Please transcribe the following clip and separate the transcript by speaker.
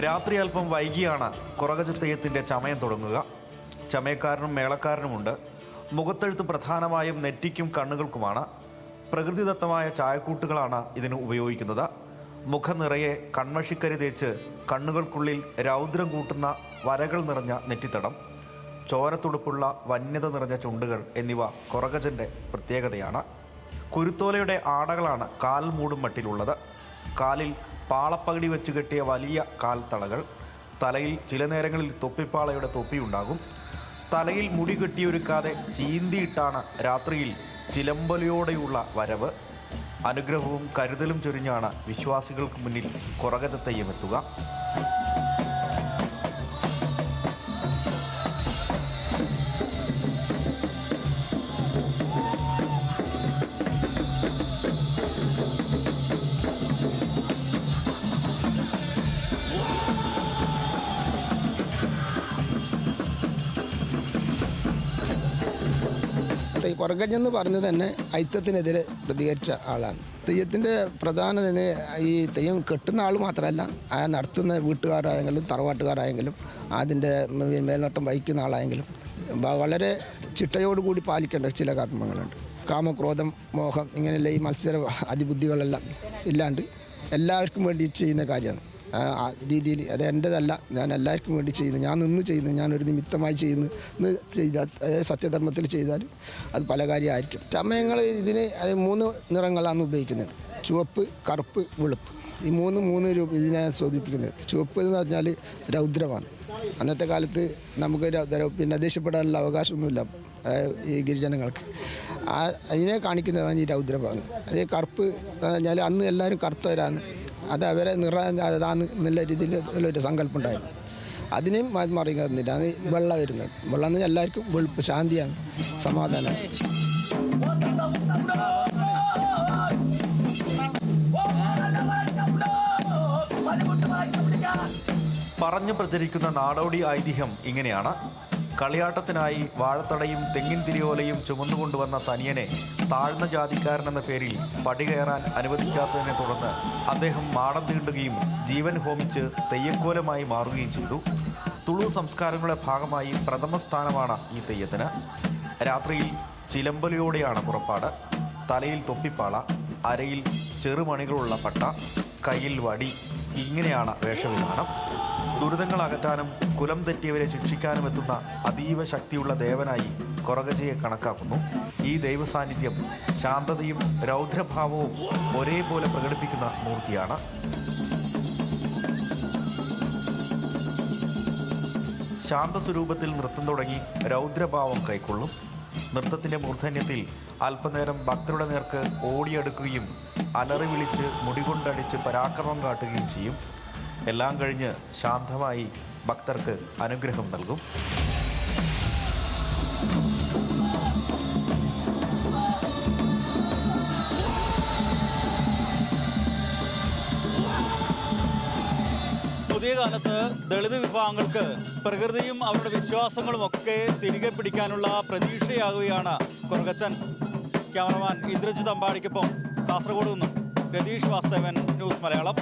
Speaker 1: രാത്രി അല്പം വൈകിയാണ് കുറകജ തെയ്യത്തിൻ്റെ ചമയം തുടങ്ങുക. ചമയക്കാരനും മേളക്കാരനുമുണ്ട്. മുഖത്തെഴുത്ത് പ്രധാനമായും നെറ്റിക്കും കണ്ണുകൾക്കുമാണ്. പ്രകൃതിദത്തമായ ചായക്കൂട്ടുകളാണ് ഇതിന് ഉപയോഗിക്കുന്നത്. മുഖം നിറയെ കൺമഷിക്കരി തേച്ച് കണ്ണുകൾക്കുള്ളിൽ രൗദ്രം കൂട്ടുന്ന വരകൾ നിറഞ്ഞ നെറ്റിത്തടം, ചോരത്തുടുപ്പുള്ള വന്യത നിറഞ്ഞ ചുണ്ടുകൾ എന്നിവ കുറകജൻ്റെ പ്രത്യേകതയാണ്. കുരുത്തോലയുടെ ആടകളാണ് കാൽ മൂടും മട്ടിലുള്ളത്. കാലിൽ പാളപ്പകടി വെച്ച് കെട്ടിയ വലിയ കാൽത്തളകൾ. തലയിൽ ചില നേരങ്ങളിൽ തൊപ്പിപ്പാളയുടെ തൊപ്പിയുണ്ടാകും. തലയിൽ മുടി കെട്ടിയൊരുക്കാതെ ചീന്തിയിട്ടാണ് രാത്രിയിൽ ചിലമ്പലിയോടെയുള്ള വരവ്. അനുഗ്രഹവും കരുതലും ചൊരിഞ്ഞാണ് വിശ്വാസികൾക്ക് മുന്നിൽ കുറകജ തെയ്യമെത്തുക.
Speaker 2: കുറകജെന്ന് പറഞ്ഞത് തന്നെ ഐത്തത്തിനെതിരെ പ്രതികരിച്ച ആളാണ്. തെയ്യത്തിൻ്റെ പ്രധാന ഈ തെയ്യം കെട്ടുന്ന ആൾ മാത്രമല്ല, ആ നടത്തുന്ന വീട്ടുകാരായെങ്കിലും തറവാട്ടുകാരായെങ്കിലും അതിൻ്റെ മേൽനോട്ടം വഹിക്കുന്ന ആളായെങ്കിലും വളരെ ചിട്ടയോടുകൂടി പാലിക്കേണ്ട ചില കർമ്മങ്ങളുണ്ട്. കാമക്രോധം, മോഹം ഇങ്ങനെയുള്ള ഈ മത്സര അതിബുദ്ധികളെല്ലാം ഇല്ലാണ്ട് എല്ലാവർക്കും വേണ്ടി ചെയ്യുന്ന കാര്യമാണ്. ആ രീതിയിൽ അത് എൻ്റെതല്ല, ഞാൻ എല്ലാവർക്കും വേണ്ടി ചെയ്യുന്നു, ഞാൻ നിന്ന് ചെയ്യുന്നു, ഞാനൊരു നിമിത്തമായി ചെയ്യുന്നു എന്ന് ചെയ്താൽ, സത്യധർമ്മത്തിൽ ചെയ്താൽ അത് പല കാര്യമായിരിക്കും. ചമയങ്ങൾ ഇതിന് 3 നിറങ്ങളാണ് ഉപയോഗിക്കുന്നത്: ചുവപ്പ്, കറുപ്പ്, വെളുപ്പ്. ഈ മൂന്ന് രൂപ ഇതിനെ സൂചിപ്പിക്കുന്നത്. ചുവപ്പ് എന്ന് പറഞ്ഞാൽ രൗദ്രമാണ്. അന്നത്തെ കാലത്ത് നമുക്ക് പിന്നെ ദേഷ്യപ്പെടാനുള്ള അവകാശമൊന്നുമില്ല ഈ ഗിരിജനങ്ങൾക്ക്. അതിനെ കാണിക്കുന്നതാണ് ഈ രൗദ്രഭാഗം. അതേ കറുപ്പ് എന്ന് പറഞ്ഞാൽ അന്ന് എല്ലാവരും കറുത്തവരാണ്, അത് അവരെ അതാണ് എന്നുള്ള രീതിയിലുള്ളൊരു സങ്കല്പം ഉണ്ടായിരുന്നു. അതിനെയും മറികടന്നിട്ട് അത് വെള്ളം വരുന്നത്. വെള്ളം എന്ന് പറഞ്ഞാൽ എല്ലാവർക്കും വെളുപ്പ്, ശാന്തിയാണ്, സമാധാനമാണ്.
Speaker 1: പറഞ്ഞു പ്രചരിക്കുന്ന നാടോടി ഐതിഹ്യം ഇങ്ങനെയാണ്. കളിയാട്ടത്തിനായി വാഴത്തടയും തെങ്ങിൻ തിരിയോലയും ചുമന്നുകൊണ്ടുവന്ന തനിയനെ താഴ്ന്ന ജാതിക്കാരനെന്ന പേരിൽ പടി കയറാൻ അനുവദിക്കാത്തതിനെ തുടർന്ന് അദ്ദേഹം മാടം തീണ്ടുകയും ജീവൻ ഹോമിച്ച് തെയ്യക്കോലമായി മാറുകയും ചെയ്തു. തുളു സംസ്കാരങ്ങളുടെ ഭാഗമായി പ്രഥമ സ്ഥാനമാണ് ഈ തെയ്യത്തിന്. രാത്രിയിൽ ചിലമ്പലിയോടെയാണ് പുറപ്പാട്. തലയിൽ തൊപ്പിപ്പാള, അരയിൽ ചെറുമണികളുള്ള പട്ട, കയ്യിൽ വടി. ഇങ്ങനെയാണ് വേഷവിധാനം. ദുരിതങ്ങൾ അകറ്റാനും കുലം തെറ്റിയവരെ ശിക്ഷിക്കാനും എത്തുന്ന അതീവ ശക്തിയുള്ള ദേവനായി കുറകജയെ കണക്കാക്കുന്നു. ഈ ദൈവസാന്നിധ്യം ശാന്തതയും രൗദ്രഭാവവും ഒരേപോലെ പ്രകടിപ്പിക്കുന്ന മൂർത്തിയാണ്. ശാന്തസ്വരൂപത്തിൽ നൃത്തം തുടങ്ങി രൗദ്രഭാവം കൈക്കൊള്ളും. നൃത്തത്തിൻ്റെ മൂർധന്യത്തിൽ അല്പനേരം ഭക്തരുടെ നേർക്ക് ഓടിയെടുക്കുകയും അലറി വിളിച്ച് മുടികൊണ്ടടിച്ച് പരാക്രമം കാട്ടുകയും ചെയ്യും. എല്ലാം കഴിഞ്ഞ് ശാന്തമായി ഭക്തർക്ക് അനുഗ്രഹം നൽകും.
Speaker 3: പുതിയ കാലത്ത് ദളിത് വിഭാഗങ്ങൾക്ക് പ്രകൃതിയും അവരുടെ വിശ്വാസങ്ങളും ഒക്കെ തിരികെ പിടിക്കാനുള്ള പ്രതീക്ഷയാകുകയാണ് കുറകച്ചൻ. ക്യാമറമാൻ ഇന്ദ്രജിത് അമ്പാടിക്കൊപ്പം കാസർഗോഡ് നിന്നും രതീഷ് വാസ്തവൻ, ന്യൂസ് മലയാളം.